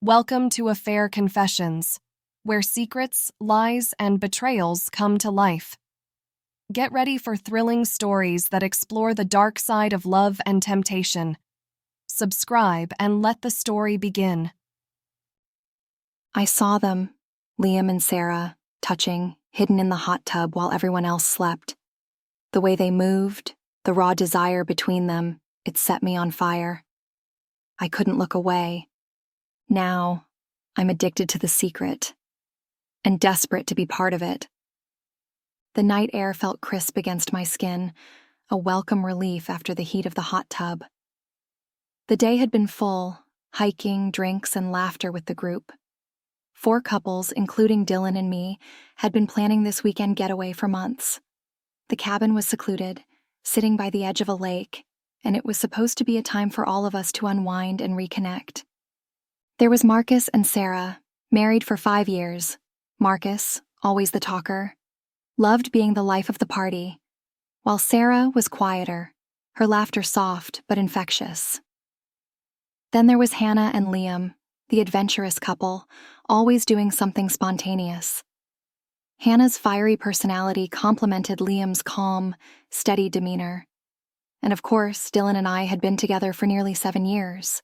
Welcome to Affair Confessions, where secrets, lies, and betrayals come to life. Get ready for thrilling stories that explore the dark side of love and temptation. Subscribe and let the story begin. I saw them, Liam and Sarah, touching, hidden in the hot tub while everyone else slept. The way they moved, the raw desire between them, it set me on fire. I couldn't look away. Now, I'm addicted to the secret, and desperate to be part of it. The night air felt crisp against my skin, a welcome relief after the heat of the hot tub. The day had been full, hiking, drinks, and laughter with the group. 4 couples, including Dylan and me, had been planning this weekend getaway for months. The cabin was secluded, sitting by the edge of a lake, and it was supposed to be a time for all of us to unwind and reconnect. There was Marcus and Sarah, married for 5 years. Marcus, always the talker, loved being the life of the party, while Sarah was quieter, her laughter soft but infectious. Then there was Hannah and Liam, the adventurous couple, always doing something spontaneous. Hannah's fiery personality complemented Liam's calm, steady demeanor. And of course, Dylan and I had been together for nearly 7 years.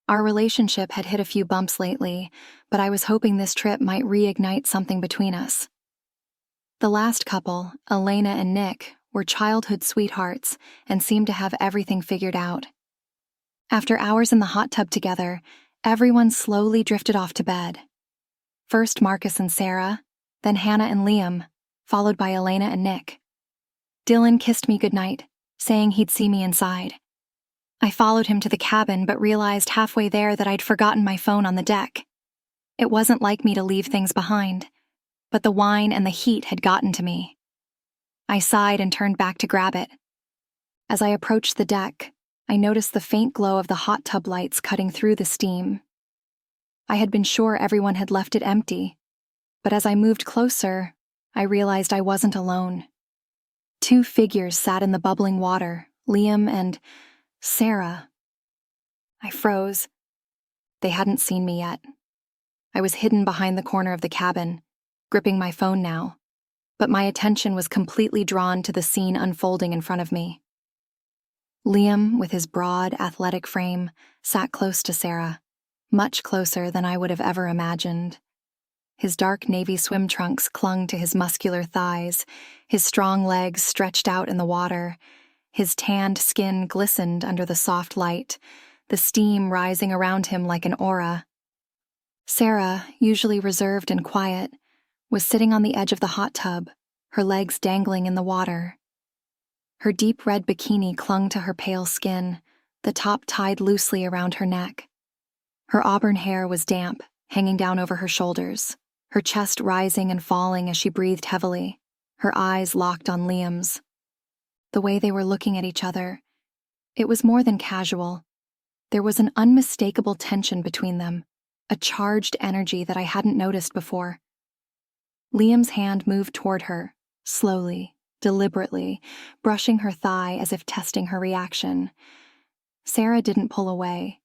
Our relationship had hit a few bumps lately, but I was hoping this trip might reignite something between us. The last couple, Elena and Nick, were childhood sweethearts and seemed to have everything figured out. After hours in the hot tub together, everyone slowly drifted off to bed. First Marcus and Sarah, then Hannah and Liam, followed by Elena and Nick. Dylan kissed me goodnight, saying he'd see me inside. I followed him to the cabin but realized halfway there that I'd forgotten my phone on the deck. It wasn't like me to leave things behind, but the wine and the heat had gotten to me. I sighed and turned back to grab it. As I approached the deck, I noticed the faint glow of the hot tub lights cutting through the steam. I had been sure everyone had left it empty, but as I moved closer, I realized I wasn't alone. 2 figures sat in the bubbling water, Liam and Sarah. I froze. They hadn't seen me yet. I was hidden behind the corner of the cabin, gripping my phone now, but my attention was completely drawn to the scene unfolding in front of me. Liam, with his broad, athletic frame, sat close to Sarah, much closer than I would have ever imagined. His dark navy swim trunks clung to his muscular thighs, his strong legs stretched out in the water. His tanned skin glistened under the soft light, the steam rising around him like an aura. Sarah, usually reserved and quiet, was sitting on the edge of the hot tub, her legs dangling in the water. Her deep red bikini clung to her pale skin, the top tied loosely around her neck. Her auburn hair was damp, hanging down over her shoulders, her chest rising and falling as she breathed heavily, her eyes locked on Liam's. The way they were looking at each other, it was more than casual. There was an unmistakable tension between them, a charged energy that I hadn't noticed before. Liam's hand moved toward her, slowly, deliberately, brushing her thigh as if testing her reaction. Sarah didn't pull away.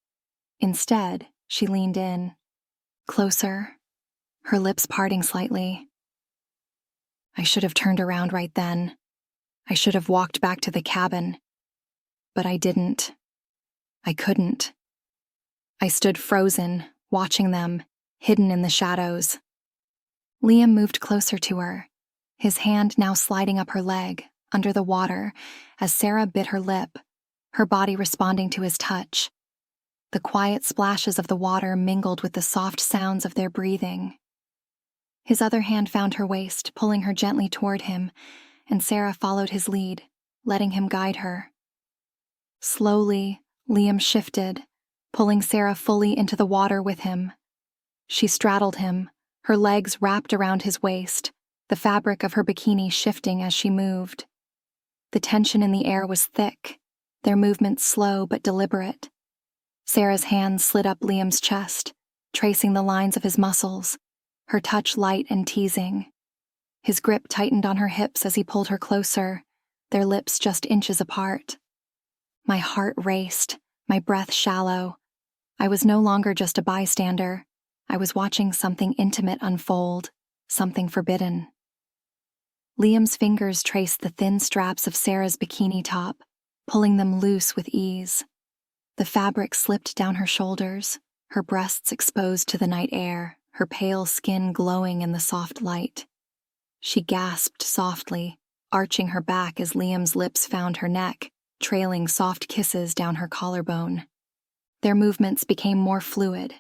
Instead, she leaned in, closer, her lips parting slightly. I should have turned around right then. I should have walked back to the cabin. But I didn't. I couldn't. I stood frozen, watching them, hidden in the shadows. Liam moved closer to her, his hand now sliding up her leg, under the water, as Sarah bit her lip, her body responding to his touch. The quiet splashes of the water mingled with the soft sounds of their breathing. His other hand found her waist, pulling her gently toward him, and Sarah followed his lead, letting him guide her. Slowly, Liam shifted, pulling Sarah fully into the water with him. She straddled him, her legs wrapped around his waist, the fabric of her bikini shifting as she moved. The tension in the air was thick, their movements slow but deliberate. Sarah's hands slid up Liam's chest, tracing the lines of his muscles, her touch light and teasing. His grip tightened on her hips as he pulled her closer, their lips just inches apart. My heart raced, my breath shallow. I was no longer just a bystander. I was watching something intimate unfold, something forbidden. Liam's fingers traced the thin straps of Sarah's bikini top, pulling them loose with ease. The fabric slipped down her shoulders, her breasts exposed to the night air, her pale skin glowing in the soft light. She gasped softly, arching her back as Liam's lips found her neck, trailing soft kisses down her collarbone. Their movements became more fluid,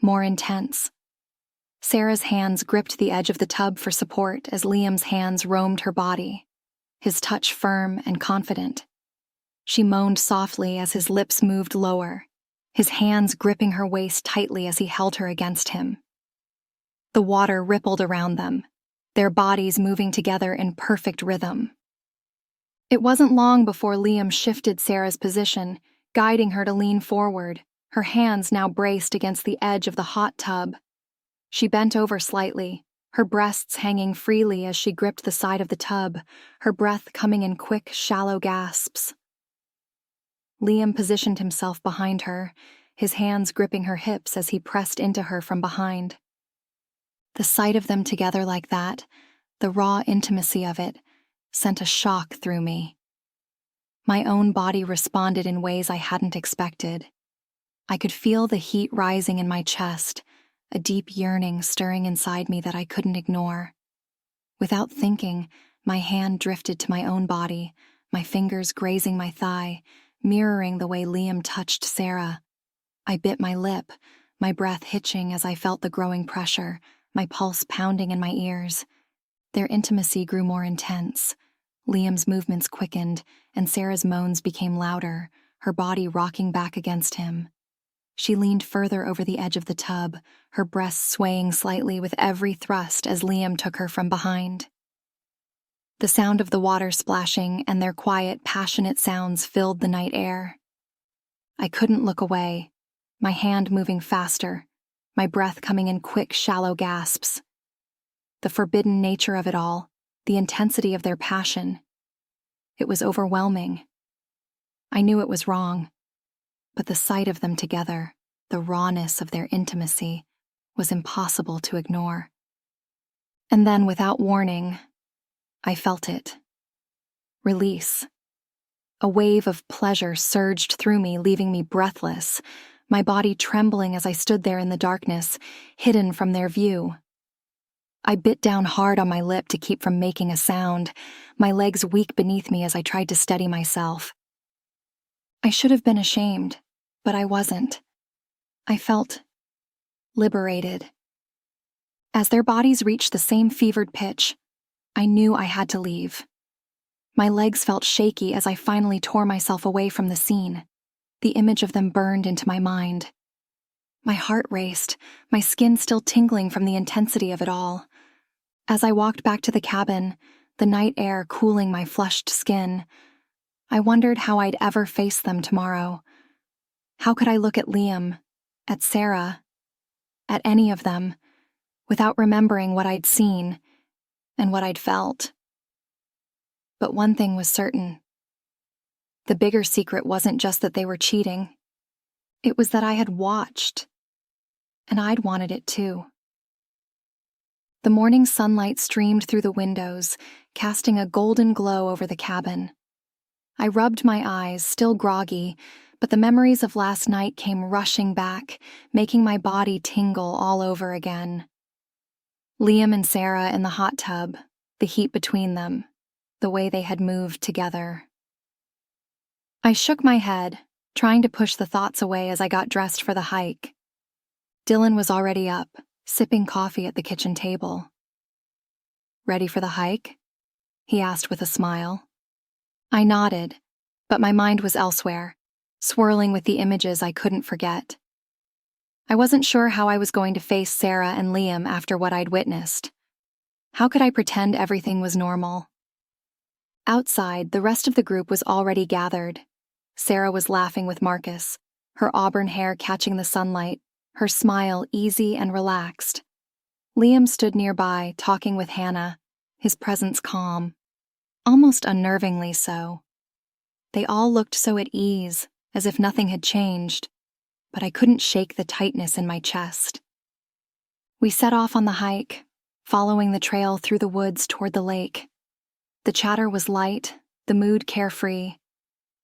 more intense. Sarah's hands gripped the edge of the tub for support as Liam's hands roamed her body, his touch firm and confident. She moaned softly as his lips moved lower, his hands gripping her waist tightly as he held her against him. The water rippled around them, their bodies moving together in perfect rhythm. It wasn't long before Liam shifted Sarah's position, guiding her to lean forward, her hands now braced against the edge of the hot tub. She bent over slightly, her breasts hanging freely as she gripped the side of the tub, her breath coming in quick, shallow gasps. Liam positioned himself behind her, his hands gripping her hips as he pressed into her from behind. The sight of them together like that, the raw intimacy of it, sent a shock through me. My own body responded in ways I hadn't expected. I could feel the heat rising in my chest, a deep yearning stirring inside me that I couldn't ignore. Without thinking, my hand drifted to my own body, my fingers grazing my thigh, mirroring the way Liam touched Sarah. I bit my lip, my breath hitching as I felt the growing pressure, my pulse pounding in my ears. Their intimacy grew more intense. Liam's movements quickened, and Sarah's moans became louder, her body rocking back against him. She leaned further over the edge of the tub, her breasts swaying slightly with every thrust as Liam took her from behind. The sound of the water splashing and their quiet, passionate sounds filled the night air. I couldn't look away, my hand moving faster, my breath coming in quick, shallow gasps. The forbidden nature of it all, the intensity of their passion. It was overwhelming. I knew it was wrong, but the sight of them together, the rawness of their intimacy, was impossible to ignore. And then, without warning, I felt it. Release. A wave of pleasure surged through me, leaving me breathless, my body trembling as I stood there in the darkness, hidden from their view. I bit down hard on my lip to keep from making a sound, my legs weak beneath me as I tried to steady myself. I should have been ashamed, but I wasn't. I felt liberated. As their bodies reached the same fevered pitch, I knew I had to leave. My legs felt shaky as I finally tore myself away from the scene. The image of them burned into my mind. My heart raced, my skin still tingling from the intensity of it all. As I walked back to the cabin, the night air cooling my flushed skin, I wondered how I'd ever face them tomorrow. How could I look at Liam, at Sarah, at any of them, without remembering what I'd seen and what I'd felt? But one thing was certain. The bigger secret wasn't just that they were cheating. It was that I had watched, and I'd wanted it too. The morning sunlight streamed through the windows, casting a golden glow over the cabin. I rubbed my eyes, still groggy, but the memories of last night came rushing back, making my body tingle all over again. Liam and Sarah in the hot tub, the heat between them, the way they had moved together. I shook my head, trying to push the thoughts away as I got dressed for the hike. Dylan was already up, sipping coffee at the kitchen table. "Ready for the hike?" he asked with a smile. I nodded, but my mind was elsewhere, swirling with the images I couldn't forget. I wasn't sure how I was going to face Sarah and Liam after what I'd witnessed. How could I pretend everything was normal? Outside, the rest of the group was already gathered. Sarah was laughing with Marcus, her auburn hair catching the sunlight, her smile easy and relaxed. Liam stood nearby, talking with Hannah, his presence calm, almost unnervingly so. They all looked so at ease, as if nothing had changed, but I couldn't shake the tightness in my chest. We set off on the hike, following the trail through the woods toward the lake. The chatter was light, the mood carefree,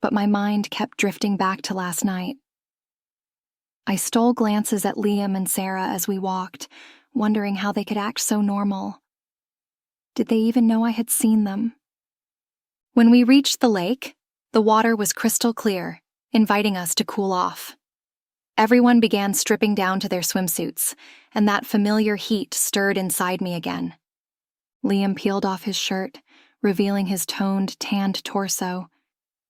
but my mind kept drifting back to last night. I stole glances at Liam and Sarah as we walked, wondering how they could act so normal. Did they even know I had seen them? When we reached the lake, the water was crystal clear, inviting us to cool off. Everyone began stripping down to their swimsuits, and that familiar heat stirred inside me again. Liam peeled off his shirt, revealing his toned, tanned torso.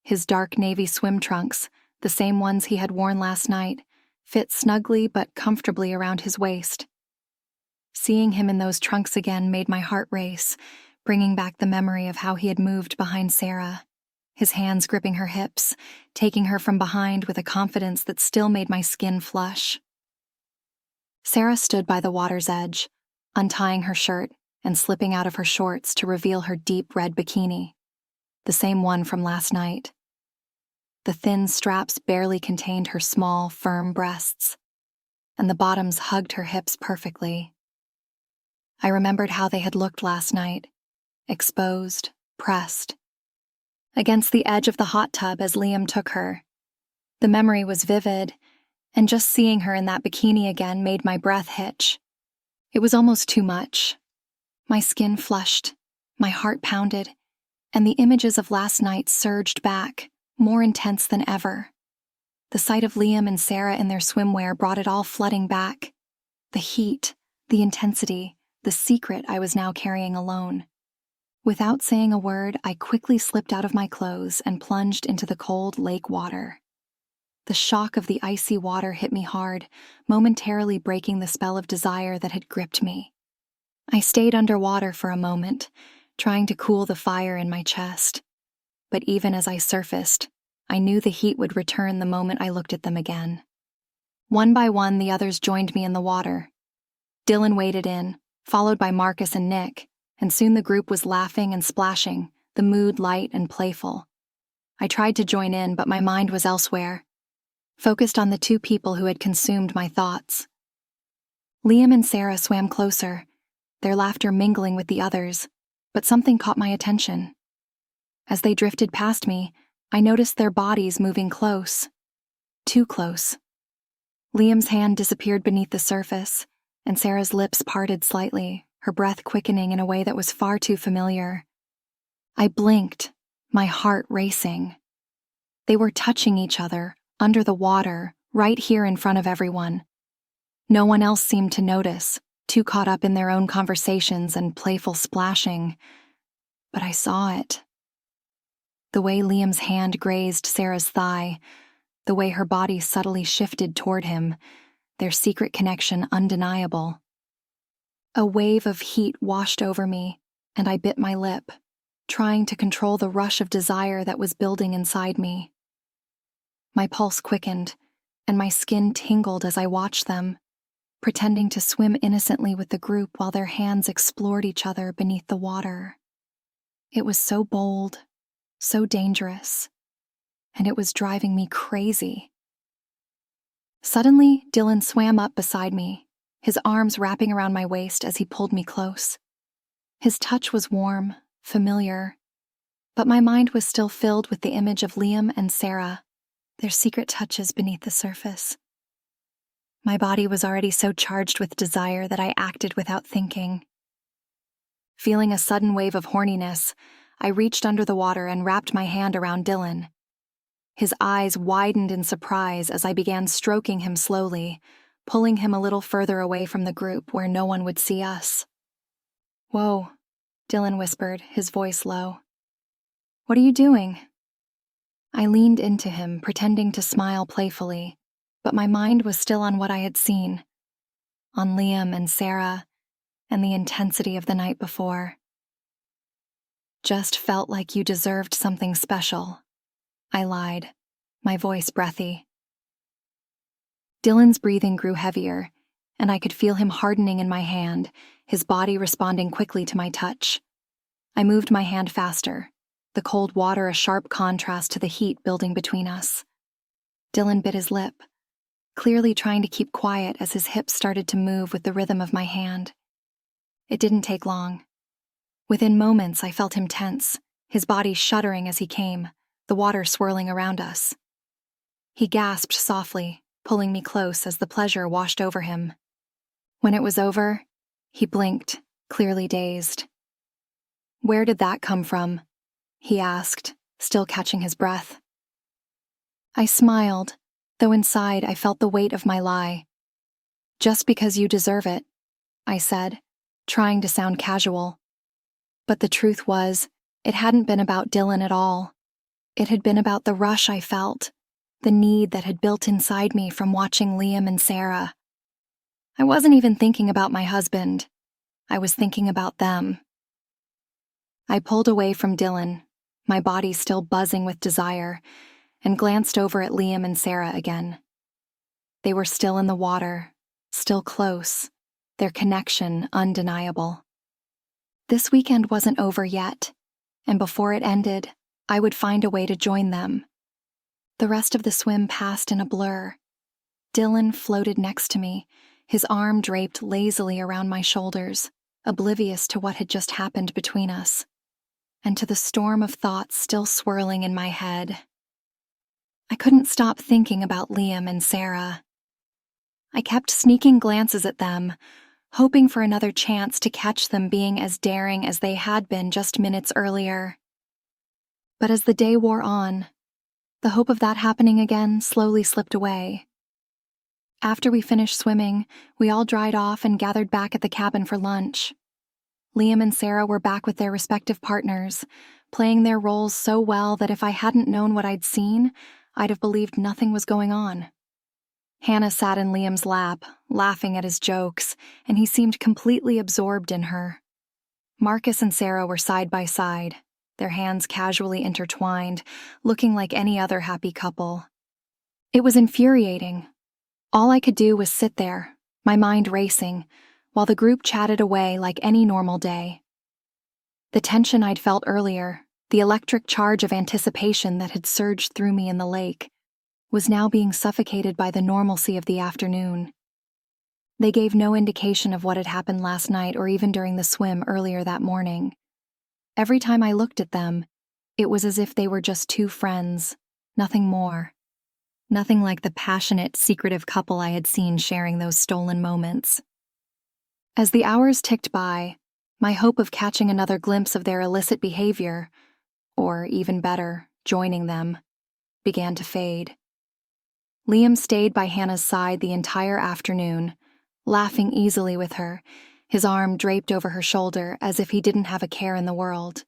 His dark navy swim trunks, the same ones he had worn last night, fit snugly but comfortably around his waist. Seeing him in those trunks again made my heart race, bringing back the memory of how he had moved behind Sarah, his hands gripping her hips, taking her from behind with a confidence that still made my skin flush. Sarah stood by the water's edge, untying her shirt and slipping out of her shorts to reveal her deep red bikini, the same one from last night. The thin straps barely contained her small, firm breasts, and the bottoms hugged her hips perfectly. I remembered how they had looked last night, exposed, pressed, against the edge of the hot tub as Liam took her. The memory was vivid, and just seeing her in that bikini again made my breath hitch. It was almost too much. My skin flushed, my heart pounded, and the images of last night surged back, more intense than ever. The sight of Liam and Sarah in their swimwear brought it all flooding back. The heat, the intensity, the secret I was now carrying alone. Without saying a word, I quickly slipped out of my clothes and plunged into the cold lake water. The shock of the icy water hit me hard, momentarily breaking the spell of desire that had gripped me. I stayed underwater for a moment, trying to cool the fire in my chest. But even as I surfaced, I knew the heat would return the moment I looked at them again. One by one, the others joined me in the water. Dylan waded in, followed by Marcus and Nick, and soon the group was laughing and splashing, the mood light and playful. I tried to join in, but my mind was elsewhere, focused on the two people who had consumed my thoughts. Liam and Sarah swam closer, their laughter mingling with the others, but something caught my attention. As they drifted past me, I noticed their bodies moving close. Too close. Liam's hand disappeared beneath the surface, and Sarah's lips parted slightly, her breath quickening in a way that was far too familiar. I blinked, my heart racing. They were touching each other, under the water, right here in front of everyone. No one else seemed to notice, too caught up in their own conversations and playful splashing. But I saw it. The way Liam's hand grazed Sarah's thigh, the way her body subtly shifted toward him, their secret connection undeniable. A wave of heat washed over me, and I bit my lip, trying to control the rush of desire that was building inside me. My pulse quickened, and my skin tingled as I watched them, pretending to swim innocently with the group while their hands explored each other beneath the water. It was so bold, so dangerous, and it was driving me crazy. Suddenly, Dylan swam up beside me, his arms wrapping around my waist as he pulled me close. His touch was warm, familiar, but my mind was still filled with the image of Liam and Sarah, their secret touches beneath the surface. My body was already so charged with desire that I acted without thinking. Feeling a sudden wave of horniness, I reached under the water and wrapped my hand around Dylan. His eyes widened in surprise as I began stroking him slowly, pulling him a little further away from the group where no one would see us. "Whoa," Dylan whispered, his voice low. "What are you doing?" I leaned into him, pretending to smile playfully, but my mind was still on what I had seen, on Liam and Sarah, and the intensity of the night before. "Just felt like you deserved something special," I lied, my voice breathy. Dylan's breathing grew heavier, and I could feel him hardening in my hand, his body responding quickly to my touch. I moved my hand faster, the cold water a sharp contrast to the heat building between us. Dylan bit his lip, clearly trying to keep quiet as his hips started to move with the rhythm of my hand. It didn't take long. Within moments, I felt him tense, his body shuddering as he came, the water swirling around us. He gasped softly, pulling me close as the pleasure washed over him. When it was over, he blinked, clearly dazed. "Where did that come from?" he asked, still catching his breath. I smiled, though inside I felt the weight of my lie. "Just because you deserve it," I said, trying to sound casual. But the truth was, it hadn't been about Dylan at all. It had been about the rush I felt, the need that had built inside me from watching Liam and Sarah. I wasn't even thinking about my husband. I was thinking about them. I pulled away from Dylan, my body still buzzing with desire, and glanced over at Liam and Sarah again. They were still in the water, still close, their connection undeniable. This weekend wasn't over yet, and before it ended, I would find a way to join them. The rest of the swim passed in a blur. Dylan floated next to me, his arm draped lazily around my shoulders, oblivious to what had just happened between us, and to the storm of thoughts still swirling in my head. I couldn't stop thinking about Liam and Sarah. I kept sneaking glances at them, hoping for another chance to catch them being as daring as they had been just minutes earlier. But as the day wore on, the hope of that happening again slowly slipped away. After we finished swimming, we all dried off and gathered back at the cabin for lunch. Liam and Sarah were back with their respective partners, playing their roles so well that if I hadn't known what I'd seen, I'd have believed nothing was going on. Hannah sat in Liam's lap, laughing at his jokes, and he seemed completely absorbed in her. Marcus and Sarah were side by side, their hands casually intertwined, looking like any other happy couple. It was infuriating. All I could do was sit there, my mind racing, while the group chatted away like any normal day. The tension I'd felt earlier, the electric charge of anticipation that had surged through me in the lake, was now being suffocated by the normalcy of the afternoon. They gave no indication of what had happened last night or even during the swim earlier that morning. Every time I looked at them, it was as if they were just two friends, nothing more. Nothing like the passionate, secretive couple I had seen sharing those stolen moments. As the hours ticked by, my hope of catching another glimpse of their illicit behavior, or even better, joining them, began to fade. Liam stayed by Hannah's side the entire afternoon, laughing easily with her, his arm draped over her shoulder as if he didn't have a care in the world.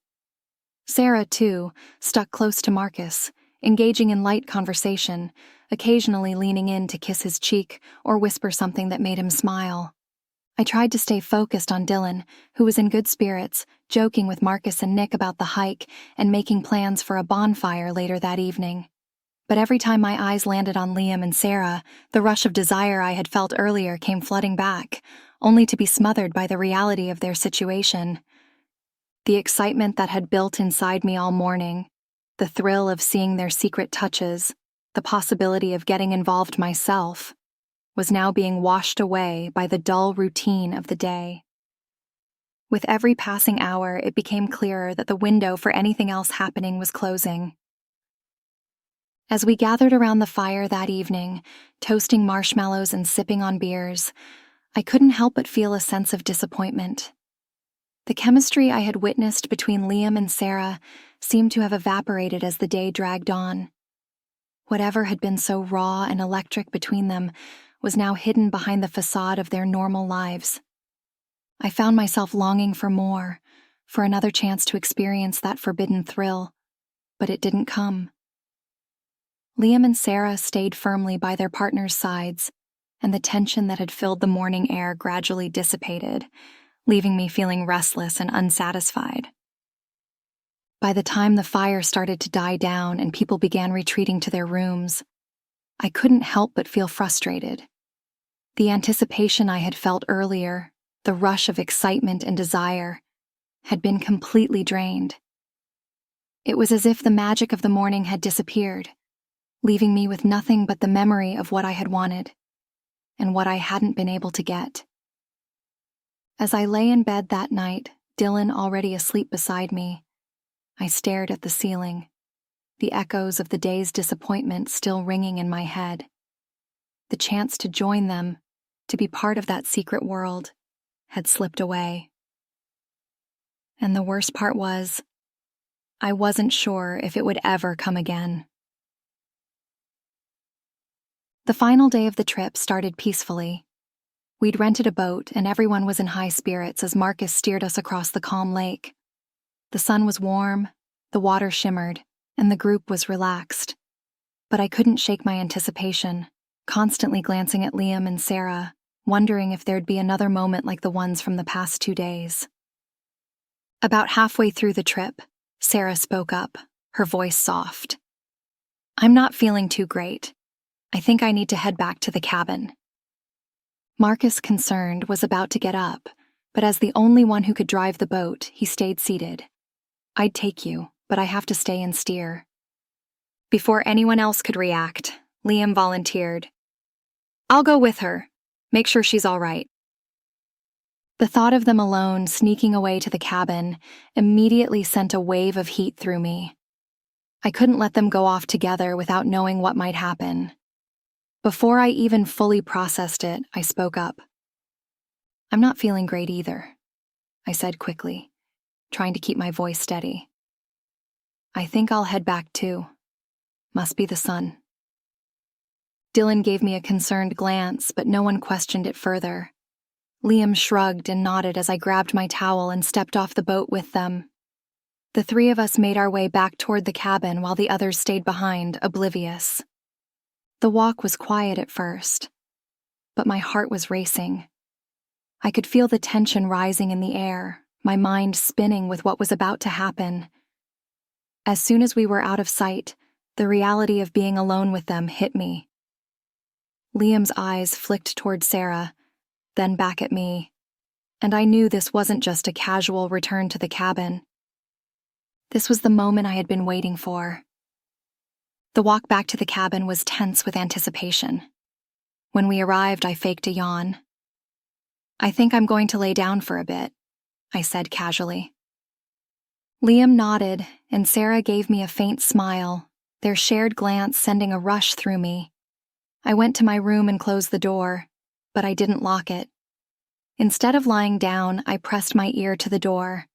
Sarah, too, stuck close to Marcus, engaging in light conversation, occasionally leaning in to kiss his cheek or whisper something that made him smile. I tried to stay focused on Dylan, who was in good spirits, joking with Marcus and Nick about the hike and making plans for a bonfire later that evening. But every time my eyes landed on Liam and Sarah, the rush of desire I had felt earlier came flooding back, only to be smothered by the reality of their situation. The excitement that had built inside me all morning, the thrill of seeing their secret touches, the possibility of getting involved myself, was now being washed away by the dull routine of the day. With every passing hour, it became clearer that the window for anything else happening was closing. As we gathered around the fire that evening, toasting marshmallows and sipping on beers, I couldn't help but feel a sense of disappointment. The chemistry I had witnessed between Liam and Sarah seemed to have evaporated as the day dragged on. Whatever had been so raw and electric between them was now hidden behind the facade of their normal lives. I found myself longing for more, for another chance to experience that forbidden thrill, but it didn't come. Liam and Sarah stayed firmly by their partners' sides, and the tension that had filled the morning air gradually dissipated, leaving me feeling restless and unsatisfied. By the time the fire started to die down and people began retreating to their rooms, I couldn't help but feel frustrated. The anticipation I had felt earlier, the rush of excitement and desire, had been completely drained. It was as if the magic of the morning had disappeared, leaving me with nothing but the memory of what I had wanted and what I hadn't been able to get. As I lay in bed that night, Dylan already asleep beside me, I stared at the ceiling, the echoes of the day's disappointment still ringing in my head. The chance to join them, to be part of that secret world, had slipped away. And the worst part was, I wasn't sure if it would ever come again. The final day of the trip started peacefully. We'd rented a boat and everyone was in high spirits as Marcus steered us across the calm lake. The sun was warm, the water shimmered, and the group was relaxed. But I couldn't shake my anticipation, constantly glancing at Liam and Sarah, wondering if there'd be another moment like the ones from the past 2 days. About halfway through the trip, Sarah spoke up, her voice soft. "I'm not feeling too great. I think I need to head back to the cabin." Marcus, concerned, was about to get up, but as the only one who could drive the boat, he stayed seated. "I'd take you, but I have to stay and steer." Before anyone else could react, Liam volunteered. "I'll go with her. Make sure she's all right." The thought of them alone sneaking away to the cabin immediately sent a wave of heat through me. I couldn't let them go off together without knowing what might happen. Before I even fully processed it, I spoke up. "I'm not feeling great either," I said quickly, trying to keep my voice steady. "I think I'll head back too. Must be the sun." Dylan gave me a concerned glance, but no one questioned it further. Liam shrugged and nodded as I grabbed my towel and stepped off the boat with them. The 3 of us made our way back toward the cabin while the others stayed behind, oblivious. The walk was quiet at first, but my heart was racing. I could feel the tension rising in the air, my mind spinning with what was about to happen. As soon as we were out of sight, the reality of being alone with them hit me. Liam's eyes flicked toward Sarah, then back at me, and I knew this wasn't just a casual return to the cabin. This was the moment I had been waiting for. The walk back to the cabin was tense with anticipation. When we arrived, I faked a yawn. "I think I'm going to lay down for a bit," I said casually. Liam nodded, and Sarah gave me a faint smile, their shared glance sending a rush through me. I went to my room and closed the door, but I didn't lock it. Instead of lying down, I pressed my ear to the door.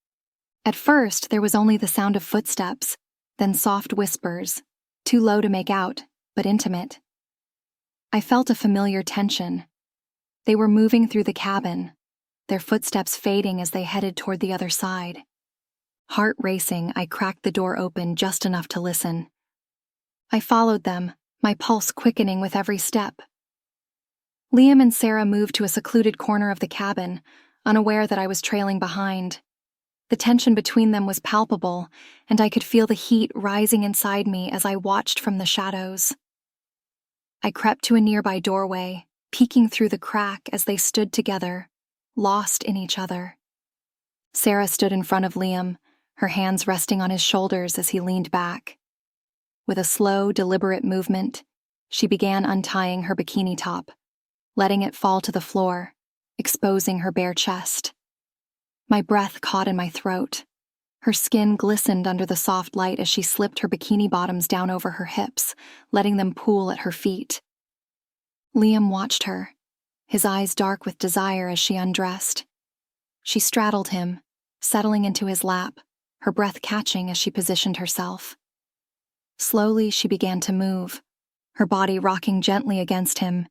At first, there was only the sound of footsteps, then soft whispers, too low to make out, but intimate. I felt a familiar tension. They were moving through the cabin, their footsteps fading as they headed toward the other side. Heart racing, I cracked the door open just enough to listen. I followed them, my pulse quickening with every step. Liam and Sarah moved to a secluded corner of the cabin, unaware that I was trailing behind. The tension between them was palpable, and I could feel the heat rising inside me as I watched from the shadows. I crept to a nearby doorway, peeking through the crack as they stood together, lost in each other. Sarah stood in front of Liam, her hands resting on his shoulders as he leaned back. With a slow, deliberate movement, she began untying her bikini top, letting it fall to the floor, exposing her bare chest. My breath caught in my throat. Her skin glistened under the soft light as she slipped her bikini bottoms down over her hips, letting them pool at her feet. Liam watched her, his eyes dark with desire as she undressed. She straddled him, settling into his lap, her breath catching as she positioned herself. Slowly, she began to move, her body rocking gently against him.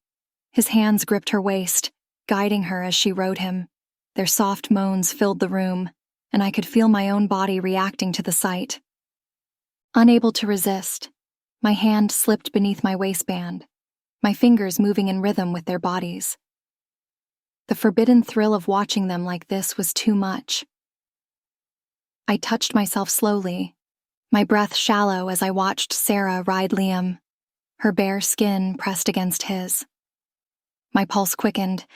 His hands gripped her waist, guiding her as she rode him. Their soft moans filled the room, and I could feel my own body reacting to the sight. Unable to resist, my hand slipped beneath my waistband, my fingers moving in rhythm with their bodies. The forbidden thrill of watching them like this was too much. I touched myself slowly, my breath shallow as I watched Sarah ride Liam, her bare skin pressed against his. My pulse quickened,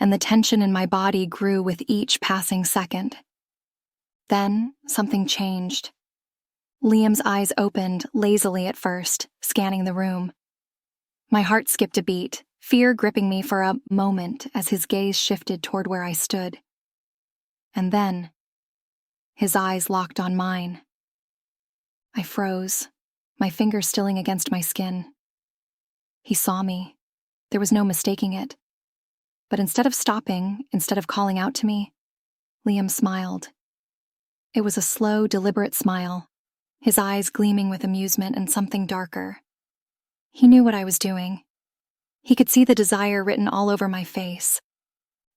and the tension in my body grew with each passing second. Then something changed. Liam's eyes opened lazily at first, scanning the room. My heart skipped a beat, fear gripping me for a moment as his gaze shifted toward where I stood. And then, his eyes locked on mine. I froze, my fingers stilling against my skin. He saw me. There was no mistaking it. But instead of stopping, instead of calling out to me, Liam smiled. It was a slow, deliberate smile, his eyes gleaming with amusement and something darker. He knew what I was doing. He could see the desire written all over my face.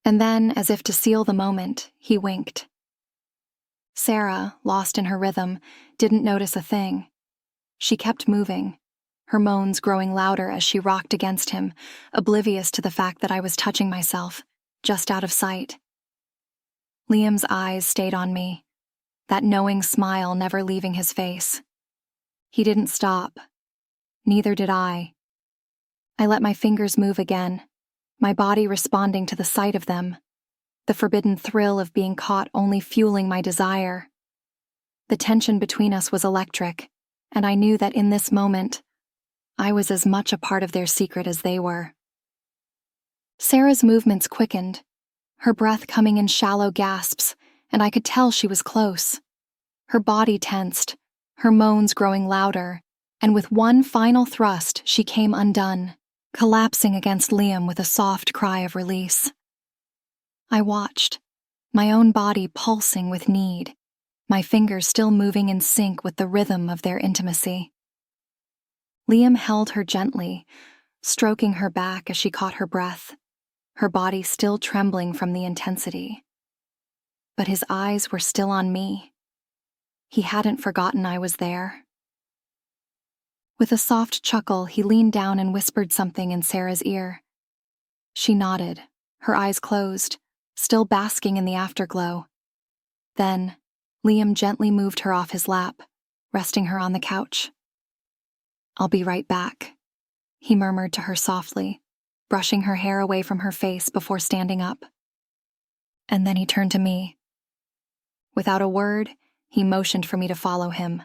And then, as if to seal the moment, he winked. Sarah, lost in her rhythm, didn't notice a thing. She kept moving, her moans growing louder as she rocked against him, oblivious to the fact that I was touching myself, just out of sight. Liam's eyes stayed on me, that knowing smile never leaving his face. He didn't stop. Neither did I. I let my fingers move again, my body responding to the sight of them, the forbidden thrill of being caught only fueling my desire. The tension between us was electric, and I knew that in this moment, I was as much a part of their secret as they were. Sarah's movements quickened, her breath coming in shallow gasps, and I could tell she was close. Her body tensed, her moans growing louder, and with one final thrust she came undone, collapsing against Liam with a soft cry of release. I watched, my own body pulsing with need, my fingers still moving in sync with the rhythm of their intimacy. Liam held her gently, stroking her back as she caught her breath, her body still trembling from the intensity. But his eyes were still on me. He hadn't forgotten I was there. With a soft chuckle, he leaned down and whispered something in Sarah's ear. She nodded, her eyes closed, still basking in the afterglow. Then, Liam gently moved her off his lap, resting her on the couch. "I'll be right back," he murmured to her softly, brushing her hair away from her face before standing up. And then he turned to me. Without a word, he motioned for me to follow him.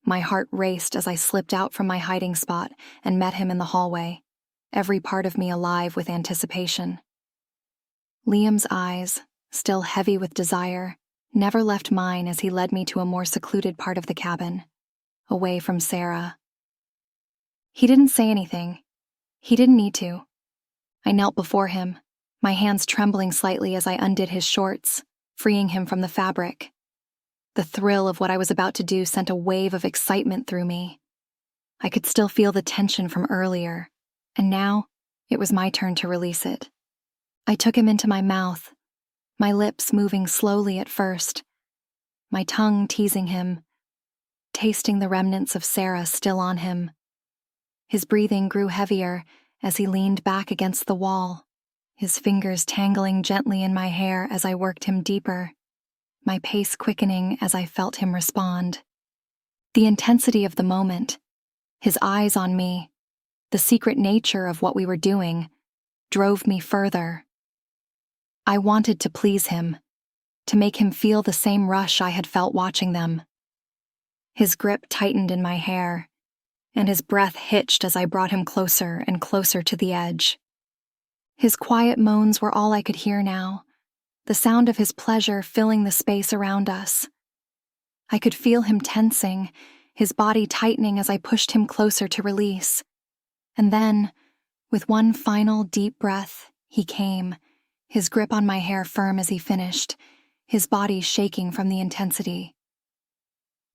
My heart raced as I slipped out from my hiding spot and met him in the hallway, every part of me alive with anticipation. Liam's eyes, still heavy with desire, never left mine as he led me to a more secluded part of the cabin, away from Sarah. He didn't say anything. He didn't need to. I knelt before him, my hands trembling slightly as I undid his shorts, freeing him from the fabric. The thrill of what I was about to do sent a wave of excitement through me. I could still feel the tension from earlier, and now it was my turn to release it. I took him into my mouth, my lips moving slowly at first, my tongue teasing him, tasting the remnants of Sarah still on him. His breathing grew heavier as he leaned back against the wall, his fingers tangling gently in my hair as I worked him deeper, my pace quickening as I felt him respond. The intensity of the moment, his eyes on me, the secret nature of what we were doing, drove me further. I wanted to please him, to make him feel the same rush I had felt watching them. His grip tightened in my hair, and his breath hitched as I brought him closer and closer to the edge. His quiet moans were all I could hear now, the sound of his pleasure filling the space around us. I could feel him tensing, his body tightening as I pushed him closer to release. And then, with one final deep breath, he came, his grip on my hair firm as he finished, his body shaking from the intensity.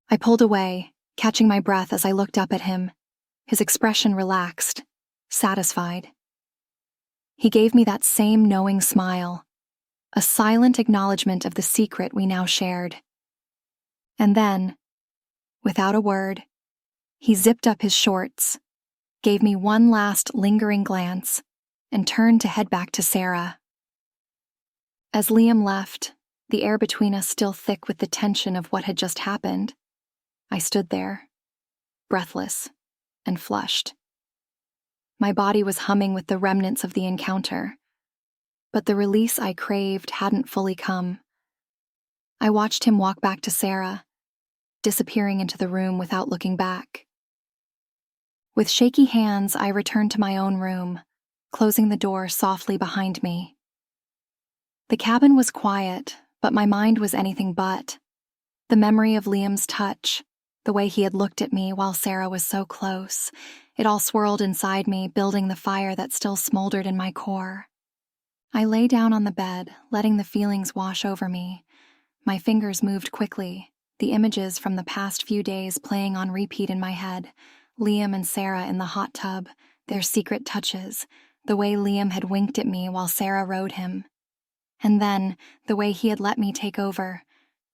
I pulled away, catching my breath as I looked up at him, his expression relaxed, satisfied. He gave me that same knowing smile, a silent acknowledgement of the secret we now shared. And then, without a word, he zipped up his shorts, gave me one last lingering glance, and turned to head back to Sarah. As Liam left, the air between us still thick with the tension of what had just happened, I stood there, breathless and flushed. My body was humming with the remnants of the encounter, but the release I craved hadn't fully come. I watched him walk back to Sarah, disappearing into the room without looking back. With shaky hands, I returned to my own room, closing the door softly behind me. The cabin was quiet, but my mind was anything but. The memory of Liam's touch, the way he had looked at me while Sarah was so close, it all swirled inside me, building the fire that still smoldered in my core. I lay down on the bed, letting the feelings wash over me. My fingers moved quickly, the images from the past few days playing on repeat in my head. Liam and Sarah in the hot tub, their secret touches, the way Liam had winked at me while Sarah rode him. And then, the way he had let me take over,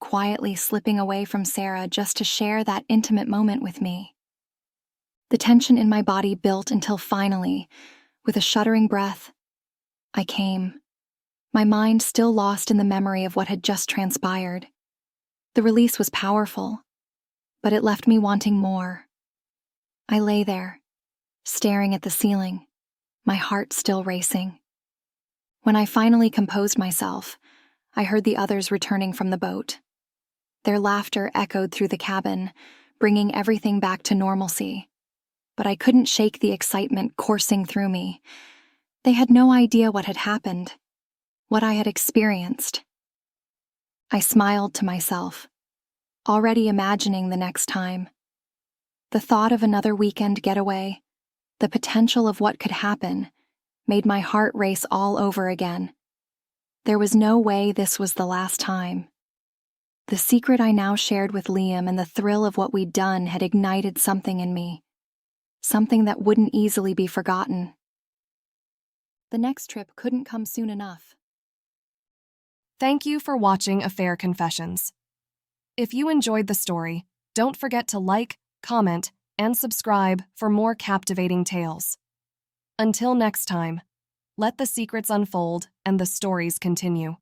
quietly slipping away from Sarah just to share that intimate moment with me. The tension in my body built until finally, with a shuddering breath, I came, my mind still lost in the memory of what had just transpired. The release was powerful, but it left me wanting more. I lay there, staring at the ceiling, my heart still racing. When I finally composed myself, I heard the others returning from the boat. Their laughter echoed through the cabin, bringing everything back to normalcy. But I couldn't shake the excitement coursing through me. They had no idea what had happened, what I had experienced. I smiled to myself, already imagining the next time. The thought of another weekend getaway, the potential of what could happen, made my heart race all over again. There was no way this was the last time. The secret I now shared with Liam and the thrill of what we'd done had ignited something in me, something that wouldn't easily be forgotten. The next trip couldn't come soon enough. Thank you for watching Affair Confessions. If you enjoyed the story, don't forget to like, comment, and subscribe for more captivating tales. Until next time, let the secrets unfold and the stories continue.